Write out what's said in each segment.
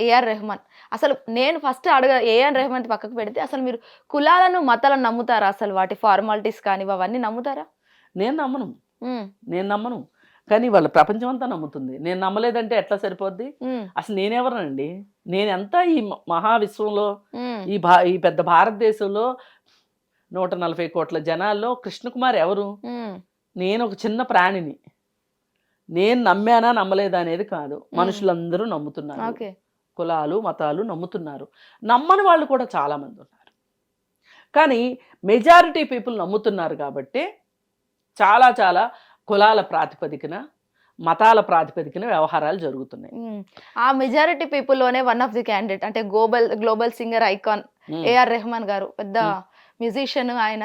AR Rahman. అసలు నేను first AR Rahman పక్కకు పెడితే అసలు మీరు కులాలను, మతాలను నమ్ముతారా? అసలు వాటి ఫార్మాలిటీస్ కానివి అవన్నీ నమ్ముతారా? నేను నమ్మను. హ్మ్. నేను నమ్మను. కానీ వాళ్ళ ప్రపంచం అంతా నమ్ముతుంది. నేను నమ్మలేదంటే ఎట్లా సరిపోద్ది? హ్మ్. అసలు నేనెవరనండి? నేనెంత ఈ మహావిశ్వంలో, హ్మ్. ఈ పెద్ద భారతదేశంలో 140 కోట్ల జనాల్లో కృష్ణకుమార్ ఎవరు? హ్మ్. నేను ఒక చిన్న ప్రాణిని. నేను నమ్మానా నమ్మలేదా అనేది కాదు. మనుషులందరూ నమ్ముతున్నారు. ఓకే. కులాలు మతాలు నమ్ముతున్నారు. నమ్మని వాళ్ళు కూడా చాలామంది ఉన్నారు. కానీ మెజారిటీ పీపుల్ నమ్ముతున్నారు కాబట్టి చాలా చాలా కులాల ప్రాతిపదికన, మతాల ప్రాతిపదికన వ్యవహారాలు జరుగుతున్నాయి. ఆ మెజారిటీ పీపుల్ లోనే వన్ ఆఫ్ ది క్యాండిడేట్ అంటే global singer icon AR Rahman గారు, పెద్ద మ్యూజిషియన్. ఆయన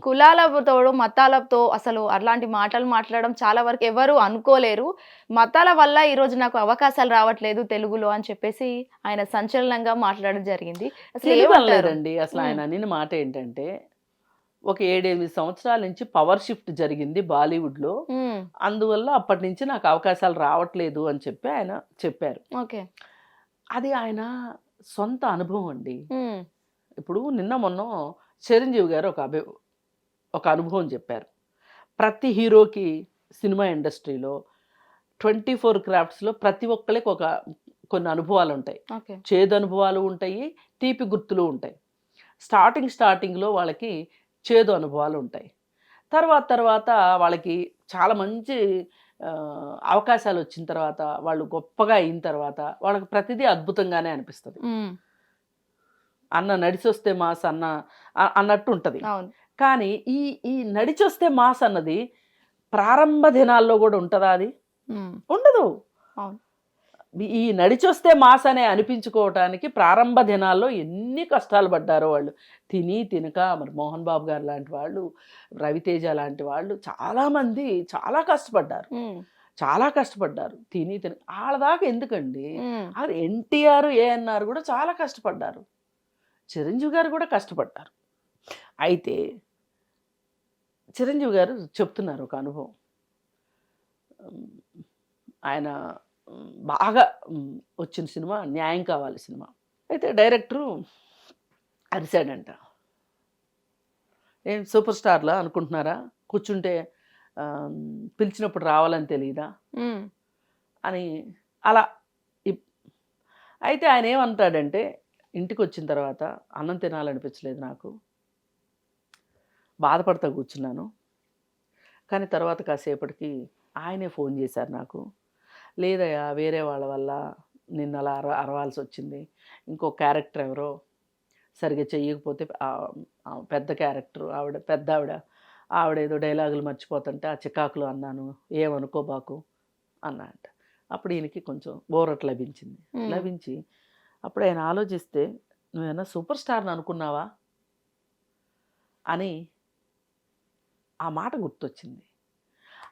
కులాలతో మతాలతో అసలు అలాంటి మాటలు మాట్లాడడం చాలా వరకు ఎవరు అనుకోలేరు. మతాల వల్ల ఈరోజు నాకు అవకాశాలు రావట్లేదు తెలుగులో అని చెప్పేసి ఆయన సంచలనంగా మాట్లాడడం జరిగింది. అసలు ఏమనలేదండి. అసలు ఆయన అనిన మాట ఏంటంటే, ఒక 7-8 సంవత్సరాల నుంచి పవర్ షిఫ్ట్ జరిగింది బాలీవుడ్లో, అందువల్ల అప్పటి నుంచి నాకు అవకాశాలు రావట్లేదు అని చెప్పి ఆయన చెప్పారు. ఓకే. అది ఆయన సొంత అనుభవం అండి. ఇప్పుడు నిన్న మొన్న చిరంజీవి గారు ఒక అనుభవం చెప్పారు. ప్రతి హీరోకి సినిమా ఇండస్ట్రీలో 24 క్రాఫ్ట్స్లో ప్రతి ఒక్కరికి కొన్ని అనుభవాలు ఉంటాయి. చేదు అనుభవాలు ఉంటాయి, తీపి గుర్తులు ఉంటాయి. స్టార్టింగ్లో వాళ్ళకి చేదు అనుభవాలు ఉంటాయి. తర్వాత వాళ్ళకి చాలా మంచి అవకాశాలు వచ్చిన తర్వాత, వాళ్ళు గొప్పగా అయిన తర్వాత వాళ్ళకి ప్రతిదీ అద్భుతంగానే అనిపిస్తుంది. అన్న నడిచొస్తే మాస్ అన్నట్టు ఉంటుంది. కానీ ఈ నడిచొస్తే మాస్ అన్నది ప్రారంభ దినాల్లో కూడా ఉంటుందా? అది ఉండదు. ఈ నడిచొస్తే మాస్ అనే అనిపించుకోవటానికి ప్రారంభ దినాల్లో ఎన్ని కష్టాలు పడ్డారో వాళ్ళు. తినక మరి మోహన్ బాబు గారు లాంటి వాళ్ళు, రవితేజ లాంటి వాళ్ళు చాలామంది చాలా కష్టపడ్డారు. తిని వాళ్ళ దాకా ఎందుకండి? అది ఎన్టీఆర్, ఏఎన్ఆర్ కూడా చాలా కష్టపడ్డారు. చిరంజీవి గారు కూడా కష్టపడ్డారు. అయితే చిరంజీవి గారు చెప్తున్నారు ఒక అనుభవం. ఆయన బాగా వచ్చిన సినిమా న్యాయం కావాలి సినిమా. అయితే డైరెక్టరు అరిశాడంట, ఏం సూపర్ స్టార్లా అనుకుంటున్నారా? కూర్చుంటే పిలిచినప్పుడు రావాలని తెలియదా అని అలా. అయితే ఆయన ఏమంటాడంటే, ఇంటికి వచ్చిన తర్వాత అన్నం తినాలనిపించలేదు, నాకు బాధపడతా కూర్చున్నాను. కానీ తర్వాత కాసేపటికి ఆయనే ఫోన్ చేశారు నాకు, లేదయ్యా వేరే వాళ్ళ వల్ల నిన్న అలా అరవాల్సి వచ్చింది. ఇంకో క్యారెక్టర్ ఎవరో సరిగ్గా చెయ్యకపోతే పెద్ద క్యారెక్టర్ ఆవిడ ఏదో డైలాగులు మర్చిపోతుంటే ఆ చికాకులు అన్నాను, ఏమనుకోబాకు అన్నట్ట. అప్పుడు ఈయనకి కొంచెం ఊరట లభించి అప్పుడు ఆయన ఆలోచిస్తే, నువ్వేనా సూపర్ స్టార్ని అనుకున్నావా అని ఆ మాట గుర్తొచ్చింది.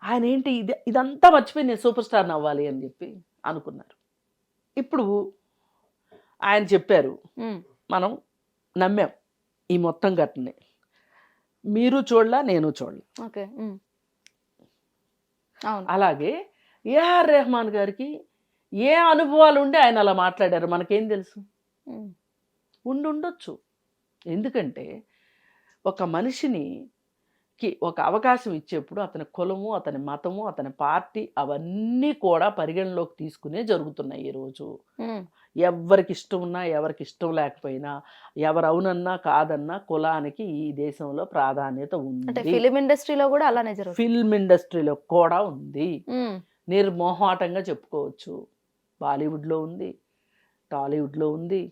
ఆయన ఏంటి ఇదంతా మర్చిపోయి నేను సూపర్ స్టార్ని అవ్వాలి అని చెప్పి అనుకున్నారు. ఇప్పుడు ఆయన చెప్పారు, మనం నమ్మాం ఈ మొత్తం ఘటనే. మీరు చూడలా, నేను చూడలా. అలాగే ఏఆర్ రెహమాన్ గారికి ఏ అనుభవాలు ఉండి ఆయన అలా మాట్లాడారు మనకేం తెలుసు? ఉండొచ్చు. ఎందుకంటే ఒక మనిషికి ఒక అవకాశం ఇచ్చేప్పుడు అతని కులము, అతని మతము, అతని పార్టీ అవన్నీ కూడా పరిగణలోకి తీసుకునే జరుగుతున్నాయి ఈరోజు. ఎవరికి ఇష్టం ఉన్నా ఎవరికి ఇష్టం లేకపోయినా, ఎవరు అవునన్నా కాదన్నా కులానికి ఈ దేశంలో ప్రాధాన్యత ఉంది. ఫిల్మ్ ఇండస్ట్రీలో కూడా అలానే జరుగుతుంది. ఫిల్మ్ ఇండస్ట్రీలో కూడా ఉంది, నిర్మోహాటంగా చెప్పుకోవచ్చు. బాలీవుడ్లో ఉంది, టాలీవుడ్లో ఉంది,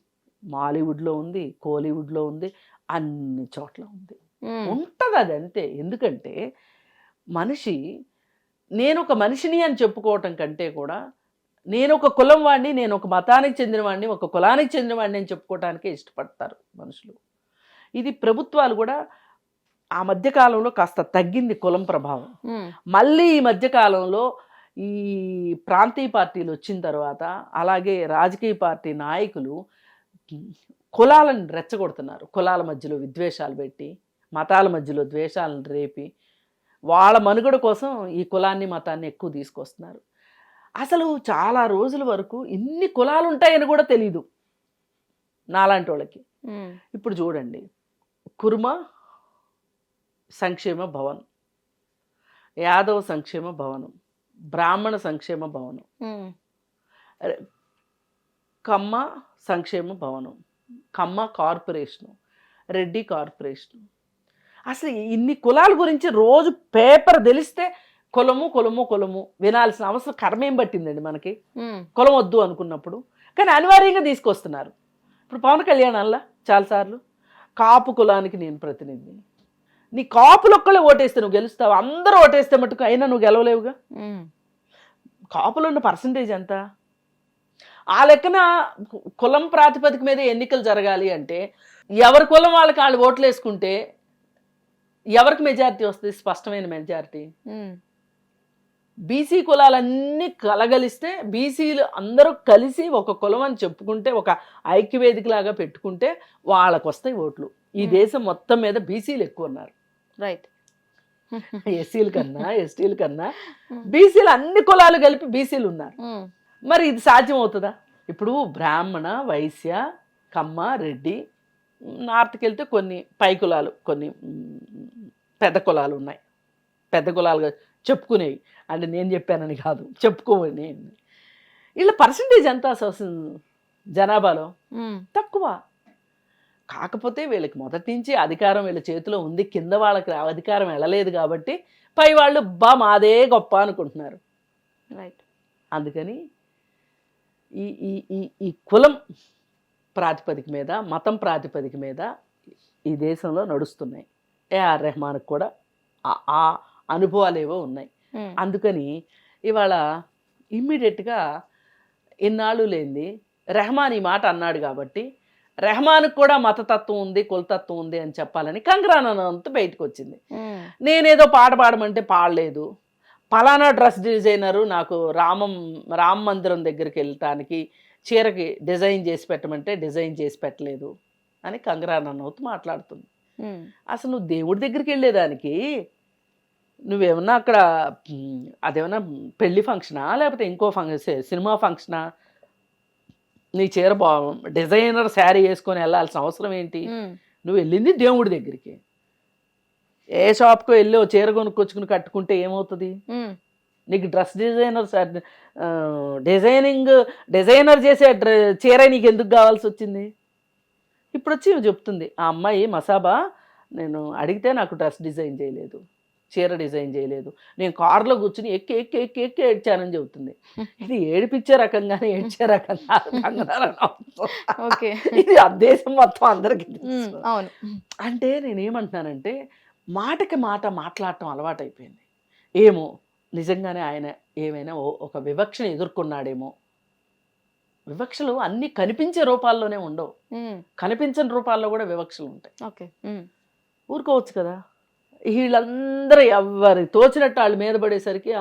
మాలీవుడ్లో ఉంది, కోలీవుడ్లో ఉంది, అన్ని చోట్ల ఉంది, ఉంటుంది. అది అంతే. ఎందుకంటే నేను ఒక మనిషిని అని చెప్పుకోవటం కంటే కూడా, నేను ఒక కులం వాడిని, నేను ఒక మతానికి చెందినవాడిని, ఒక కులానికి చెందినవాడిని అని చెప్పుకోవటానికే ఇష్టపడతారు మనుషులు. ఇది ప్రభుత్వాలు కూడా ఆ మధ్యకాలంలో కాస్త తగ్గింది కులం ప్రభావం. మళ్ళీ ఈ మధ్యకాలంలో ఈ ప్రాంతీయ పార్టీలు వచ్చిన తర్వాత, అలాగే రాజకీయ పార్టీ నాయకులు కులాలను రెచ్చగొడుతున్నారు. కులాల మధ్యలో విద్వేషాలు పెట్టి, మతాల మధ్యలో ద్వేషాలను రేపి, వాళ్ళ మనుగడ కోసం ఈ కులాన్ని మతాన్ని ఎక్కువ తీసుకొస్తున్నారు. అసలు చాలా రోజుల వరకు ఇన్ని కులాలు ఉంటాయని కూడా తెలియదు నాలాంటి వాళ్ళకి. ఇప్పుడు చూడండి, కుర్మ సంక్షేమ భవన్, యాదవ సంక్షేమ భవనం, బ్రాహ్మణ సంక్షేమ భవనం, కమ్మ సంక్షేమ భవనం, కమ్మ కార్పొరేషను, రెడ్డి కార్పొరేషను. అసలు ఇన్ని కులాల గురించి రోజు పేపర్ తెలిస్తే కులము కులము కులము వినాల్సిన అవసరం కర్మేం పట్టిందండి మనకి, కులం వద్దు అనుకున్నప్పుడు. కానీ అనివార్యంగా తీసుకొస్తున్నారు. ఇప్పుడు పవన్ కళ్యాణ్ అలా చాలాసార్లు కాపు కులానికి నేను ప్రతినిధి, నీ కాపులు ఒక్కళ్ళే ఓటేస్తే నువ్వు గెలుస్తావు, అందరూ ఓటేస్తే మటుకు అయినా నువ్వు గెలవలేవుగా. కాపులు ఉన్న పర్సంటేజ్ ఎంత? ఆ లెక్కన కులం ప్రాతిపదిక మీద ఎన్నికలు జరగాలి అంటే ఎవరి కులం వాళ్ళకి వాళ్ళు ఓట్లు వేసుకుంటే ఎవరికి మెజారిటీ వస్తుంది? స్పష్టమైన మెజారిటీ. బీసీ కులాలన్నీ కలగలిస్తే, బీసీలు అందరూ కలిసి ఒక కులం అని చెప్పుకుంటే, ఒక ఐక్యవేదికలాగా పెట్టుకుంటే వాళ్ళకు వస్తాయి ఓట్లు. ఈ దేశం మొత్తం మీద బీసీలు ఎక్కువ ఉన్నారు, రైట్? ఎస్సీల కన్నా ఎస్టీల కన్నా బీసీలు అన్ని కులాలు కలిపి బీసీలు ఉన్నారు. మరి ఇది సాధ్యం అవుతుందా? ఇప్పుడు బ్రాహ్మణ, వైశ్య, కమ్మ, రెడ్డి, నార్త్కి వెళ్తే కొన్ని పై కులాలు, కొన్ని పెద్ద కులాలు ఉన్నాయి. పెద్ద కులాలుగా చెప్పుకునేవి అంటే నేను చెప్పానని కాదు, చెప్పుకోని. వీళ్ళ పర్సంటేజ్ ఎంత అసలు జనాభాలో? తక్కువ. కాకపోతే వీళ్ళకి మొదటి నుంచి అధికారం వీళ్ళ చేతిలో ఉంది, కింద వాళ్ళకి అధికారం వెళ్ళలేదు కాబట్టి పై వాళ్ళు మాదే గొప్ప అనుకుంటున్నారు, రైట్? అందుకని ఈ ఈ ఈ ఈ కులం ప్రాతిపదిక మీద, మతం ప్రాతిపదిక మీద ఈ దేశంలో నడుస్తున్నాయి. ఏఆర్ రెహమాన్కి కూడా ఆ అనుభవాలు ఏవో ఉన్నాయి. అందుకని ఇవాళ ఇమ్మీడియట్గా ఇన్నాళ్ళు లేనిది రెహమాన్ ఈ మాట అన్నాడు కాబట్టి రెహమాన్కి కూడా మతతత్వం ఉంది, కులతత్వం ఉంది అని చెప్పాలని కంగరానంత బయటకు వచ్చింది. నేనేదో పాట పాడమంటే పాడలేదు, పలానా డ్రెస్ డిజైనరు నాకు రామ మందిరం దగ్గరికి వెళ్ళటానికి చీరకి డిజైన్ చేసి పెట్టమంటే డిజైన్ చేసి పెట్టలేదు అని కంగరానంత మాట్లాడుతుంది. అసలు నువ్వు దేవుడి దగ్గరికి వెళ్ళేదానికి నువ్వేమన్నా అక్కడ అదేమన్నా పెళ్లి ఫంక్షనా లేకపోతే ఇంకో సినిమా ఫంక్షనా? నీ చీర డిజైనర్ శారీ వేసుకొని వెళ్ళాల్సిన అవసరం ఏంటి? నువ్వు వెళ్ళింది దేవుడి దగ్గరికి. ఏ షాప్కో వెళ్ళి ఓ చీర కొనుక్కొచ్చుకుని కట్టుకుంటే ఏమవుతుంది? నీకు డ్రెస్ డిజైనర్ చేసే చీర నీకు ఎందుకు కావాల్సి వచ్చింది? ఇప్పుడు వచ్చి చెప్తుంది ఆ అమ్మాయి మసాబా, నేను అడిగితే నాకు డ్రెస్ డిజైన్ చేయలేదు, చీర డిజైన్ చేయలేదు, నేను కారులో కూర్చుని ఎక్కి ఎక్కి ఎక్కి ఎక్కి ఏడ్చానని చెబుతుంది. ఇది ఏడిపించే రకంగానే ఏడ్చే రకంగా ఇది ఆ దేశం మొత్తం అందరికీ. అంటే నేనేమంటున్నానంటే మాటకి మాట మాట్లాడటం అలవాటైపోయింది. ఏమో నిజంగానే ఆయన ఏమైనా ఒక వివక్షను ఎదుర్కొన్నాడేమో. వివక్షలు అన్ని కనిపించే రూపాల్లోనే ఉండవు, కనిపించని రూపాల్లో కూడా వివక్షలు ఉంటాయి. ఊరుకోవచ్చు కదా. వీళ్ళందరూ ఎవరి తోచినట్టు వాళ్ళ మీద పడేసరికి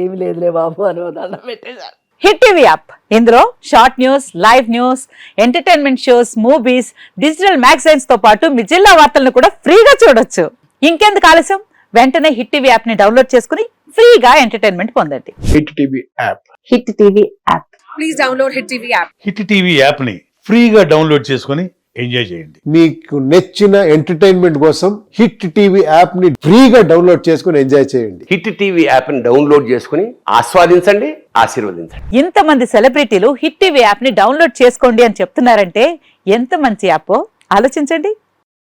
ఏమి లేదులే బాబు అని దండం పెట్టేశారు. హిట్ టీవీ యాప్, ఇందులో short news, live news, entertainment shows, movies, digital magazines తో పాటు మీ జిల్లా వార్తలను కూడా ఫ్రీగా చూడొచ్చు. ఇంకెందుకు ఆలస్యం, వెంటనే హిట్ టీవీ యాప్ ని డౌన్లోడ్ చేసుకుని ఫ్రీగా ఎంటర్టైన్మెంట్ పొందండి. Hit TV app, hit TV app, please download hit TV app. Hit TV app ని ఫ్రీగా డౌన్లోడ్ చేసుకుని ఎంజాయ్ చేయండి. మీకు నచ్చిన ఎంటర్టైన్మెంట్ కోసం హిట్ టీవీ యాప్ ని ఫ్రీగా డౌన్లోడ్ చేసుకుని ఎంజాయ్ చేయండి. హిట్ టీవీ యాప్ ని డౌన్లోడ్ చేసుకుని ఆస్వాదించండి, ఆశీర్వదించండి. ఇంతమంది సెలబ్రిటీలు హిట్ టీవీ యాప్ ని డౌన్లోడ్ చేసుకోండి అని చెప్తున్నారంటే ఎంత మంచి యాప్ ఆలోచించండి.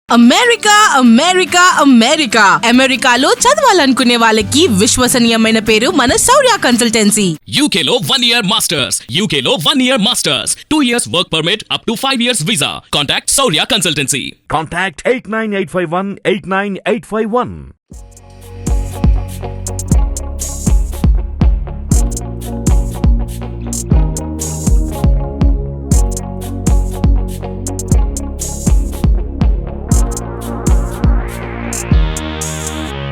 అమెరికా అమెరికా అమెరికా అమెరికాలో చదవాలనుకునే వాళ్ళకి విశ్వసనీయమైన పేరు మన శౌర్య కన్సల్టెన్సీ. UK లో 1 year masters, UK లో 1 year masters, 2 years work permit up to 5 years visa. Contact Saurya Consultancy. Contact 89851 89851.